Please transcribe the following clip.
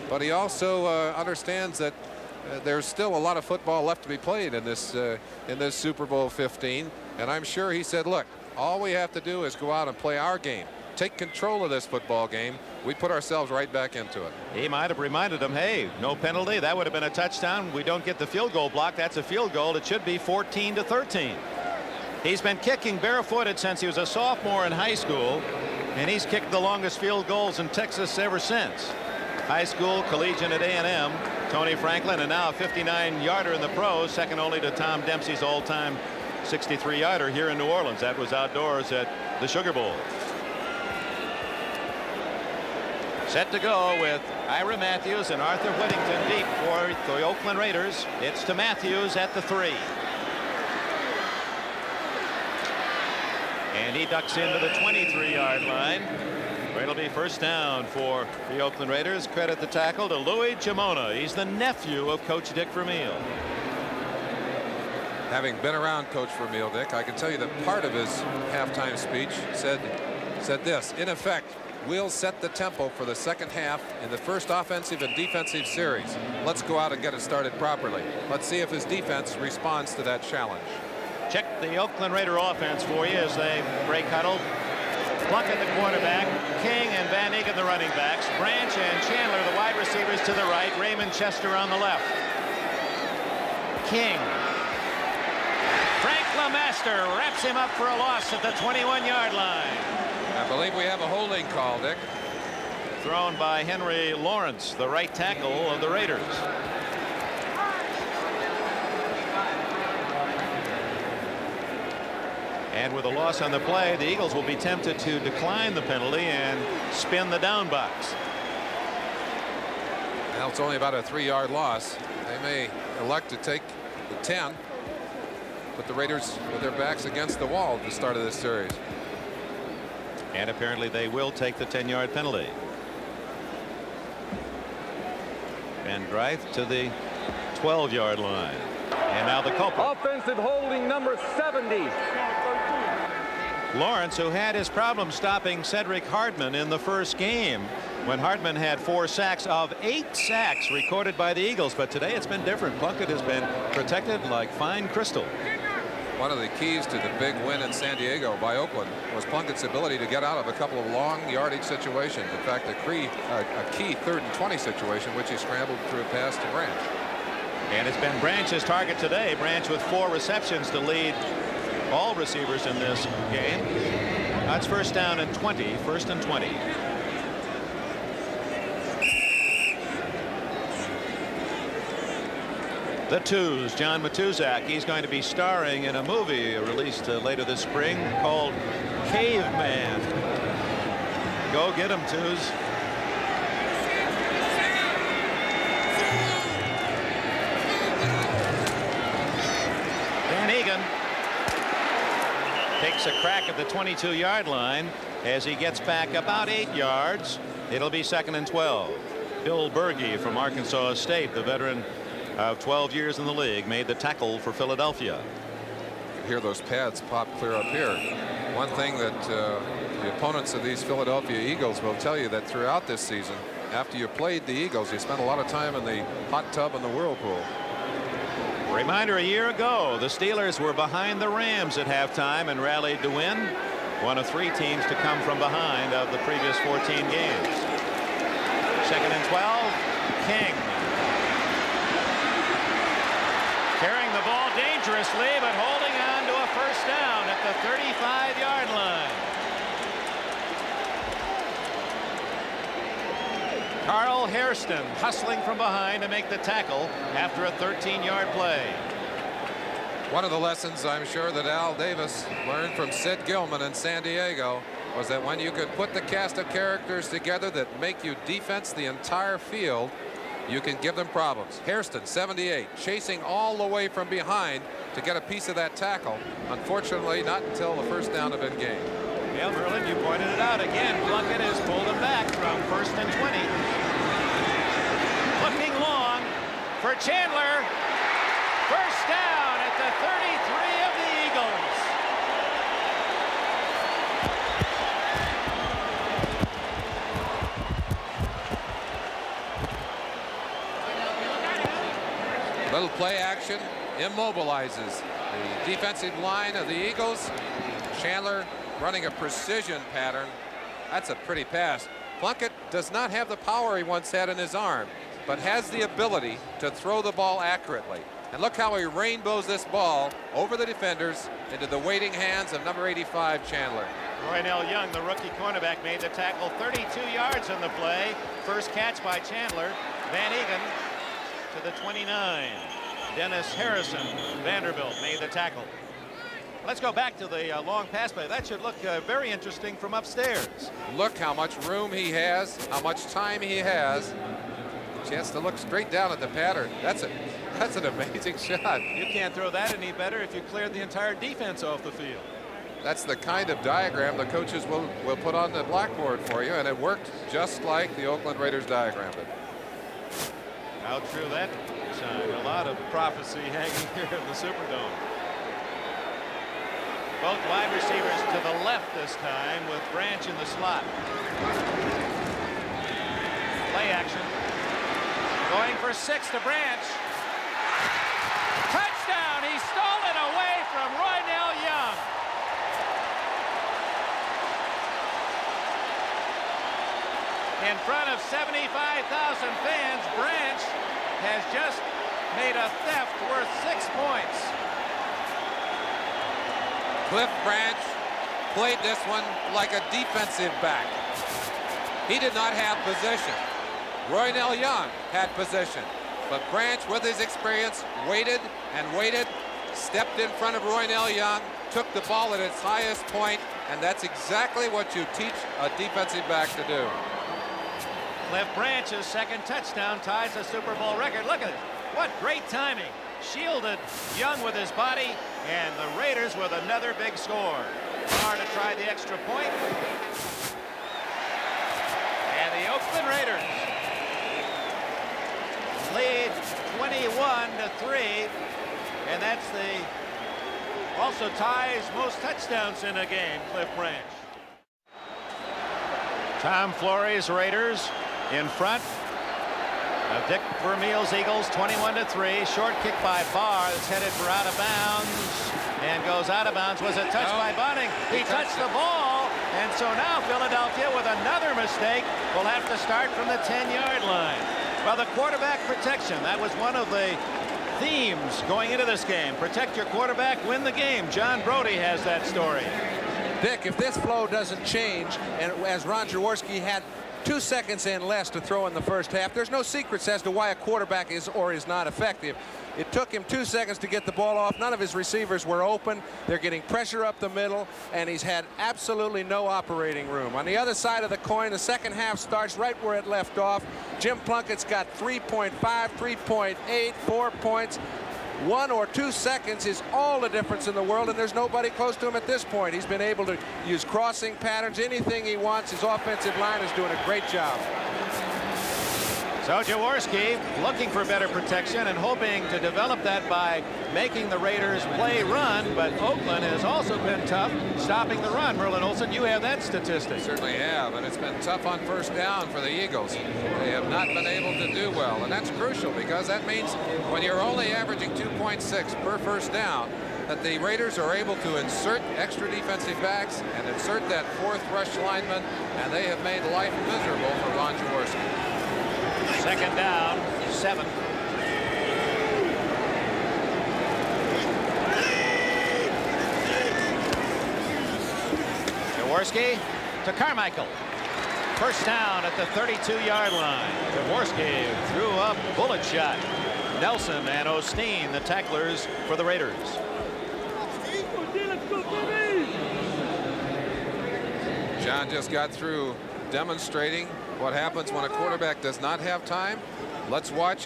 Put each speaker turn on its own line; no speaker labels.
but he also understands that there's still a lot of football left to be played in this Super Bowl 15. And I'm sure he said, look, all we have to do is go out and play our game. Take control of this football game. We put ourselves right back into it.
He might have reminded him, hey, no penalty. That would have been a touchdown. We don't get the field goal block. That's a field goal. It should be 14-13. He's been kicking barefooted since he was a sophomore in high school, and he's kicked the longest field goals in Texas ever since. High school, collegiate at A&M, Tony Franklin, and now a 59-yarder in the pros, second only to Tom Dempsey's all-time 63-yarder here in New Orleans. That was outdoors at the Sugar Bowl. Set to go with Ira Matthews and Arthur Whittington deep for the Oakland Raiders. It's to Matthews at the 3. And he ducks into the 23-yard line. It'll be first down for the Oakland Raiders. Credit the tackle to Louis Chimona. He's the nephew of Coach Dick Vermeil.
Having been around Coach Vermeil, Dick, I can tell you that part of his halftime speech said this: in effect, we'll set the tempo for the second half in the first offensive and defensive series. Let's go out and get it started properly. Let's see if his defense responds to that challenge.
Check the Oakland Raider offense for you as they break huddle. Plunkett the quarterback, King and Van Eegen the running backs, Branch and Chandler the wide receivers to the right, Raymond Chester on the left. King. Frank LeMaster wraps him up for a loss at the 21-yard line.
I believe we have a holding call, Dick.
Thrown by Henry Lawrence, the right tackle of the Raiders. And with a loss on the play, the Eagles will be tempted to decline the penalty and spin the down box.
Well, it's only about a 3-yard loss. They may elect to take the 10. Put the Raiders with their backs against the wall at the start of this series.
And apparently they will take the 10-yard penalty. Van Dryth to the 12-yard line. And now the culprit.
Offensive holding number 70.
Lawrence, who had his problem stopping Cedric Hardman in the first game when Hardman had 4 sacks of 8 sacks recorded by the Eagles. But today it's been different. Plunkett has been protected like fine crystal.
One of the keys to the big win in San Diego by Oakland was Plunkett's ability to get out of a couple of long yardage situations. In fact, a key 3rd and 20 situation, which he scrambled through a pass to Branch.
And it's been Branch's target today. Branch with 4 receptions to lead all receivers in this game. That's first down and 20. First and 20. The twos, John Matuzak. He's going to be starring in a movie released later this spring called Caveman. Go get him, twos. Van Eegen takes a crack at the 22-yard line as he gets back about 8 yards. It'll be 2nd and 12. Bill Berge from Arkansas State, the veteran of 12 years in the league, made the tackle for Philadelphia.
You hear those pads pop clear up here. One thing that the opponents of these Philadelphia Eagles will tell you that throughout this season, after you played the Eagles, you spent a lot of time in the hot tub and the whirlpool.
Reminder, a year ago, the Steelers were behind the Rams at halftime and rallied to win. One of 3 teams to come from behind of the previous 14 games. 2nd and 12. King. Carrying the ball dangerously, but holding on to a first down at the 35-yard line. Carl Hairston hustling from behind to make the tackle after a 13-yard play.
One of the lessons I'm sure that Al Davis learned from Sid Gilman in San Diego was that when you could put the cast of characters together that make you defense the entire field, you can give them problems. Hairston, 78, chasing all the way from behind to get a piece of that tackle. Unfortunately, not until the first down had been gained.
Well, Merlin, you pointed it out again. Plunkett has pulled him back from 1st and 20. Looking long for Chandler. First down at the 33 of the Eagles.
Little play action immobilizes the defensive line of the Eagles. Chandler running a precision pattern. That's a pretty pass. Plunkett does not have the power he once had in his arm, but has the ability to throw the ball accurately. And look how he rainbows this ball over the defenders into the waiting hands of number 85, Chandler.
Roynell Young, the rookie cornerback, made the tackle. 32 yards on the play. First catch by Chandler. Van Egan to the 29. Dennis Harrison, Vanderbilt, made the tackle. Let's go back to the long pass play. That should look very interesting from upstairs.
Look how much room he has, how much time he has. Chance to look straight down at the pattern. That's an amazing shot.
You can't throw that any better if you cleared the entire defense off the field.
That's the kind of diagram the coaches will put on the blackboard for you, and it worked just like the Oakland Raiders diagrammed it.
How true that sounds. A lot of prophecy hanging here in the Superdome. Both wide receivers to the left this time with Branch in the slot. Play action. Going for 6 to Branch. Touchdown! He stole it away from Roynell Young. In front of 75,000 fans, Branch has just made a theft worth 6 points.
Cliff Branch played this one like a defensive back. He did not have possession. Roynell Young had possession, but Branch, with his experience, waited and waited, stepped in front of Roynell Young, took the ball at its highest point, and that's exactly what you teach a defensive back to do.
Cliff Branch's second touchdown ties the Super Bowl record. Look at it. What great timing. Shielded Young with his body, and the Raiders with another big score. Carr to try the extra point. And the Oakland Raiders lead 21-3, and that's also ties most touchdowns in a game, Cliff Branch. Tom Flores Raiders in front of Dick Vermeil's Eagles, 21-3. Short kick by Barr that's headed for out of bounds and goes out of bounds. Was it touched by Bunting? He touched the ball, and so now Philadelphia with another mistake will have to start from the 10-yard line. Well, the quarterback protection, that was one of the themes going into this game. Protect your quarterback, win the game. John Brody has that story.
Dick, if this flow doesn't change, and as Ron Jaworski had 2 seconds and less to throw in the first half, there's no secrets as to why a quarterback is or is not effective. It took him 2 seconds to get the ball off. None of his receivers were open. They're getting pressure up the middle, and he's had absolutely no operating room. On the other side of the coin, the second half starts right where it left off. Jim Plunkett's got 3.5, 3.8, 4 points. 1 or 2 seconds is all the difference in the world, and there's nobody close to him at this point. He's been able to use crossing patterns, anything he wants. His offensive line is doing a great job.
So Jaworski looking for better protection and hoping to develop that by making the Raiders play run, but Oakland has also been tough stopping the run. Merlin Olsen, you have that statistic.
Certainly have, and it's been tough on first down for the Eagles. They have not been able to do well, and that's crucial because that means when you're only averaging 2.6 per first down, that the Raiders are able to insert extra defensive backs and insert that fourth rush lineman, and they have made life miserable for Ron Jaworski.
Second down, 7. Jaworski to Carmichael. First down at the 32-yard line. Jaworski threw up bullet shot. Nelson and Osteen, the tacklers for the Raiders.
John just got through demonstrating what happens when a quarterback does not have time. Let's watch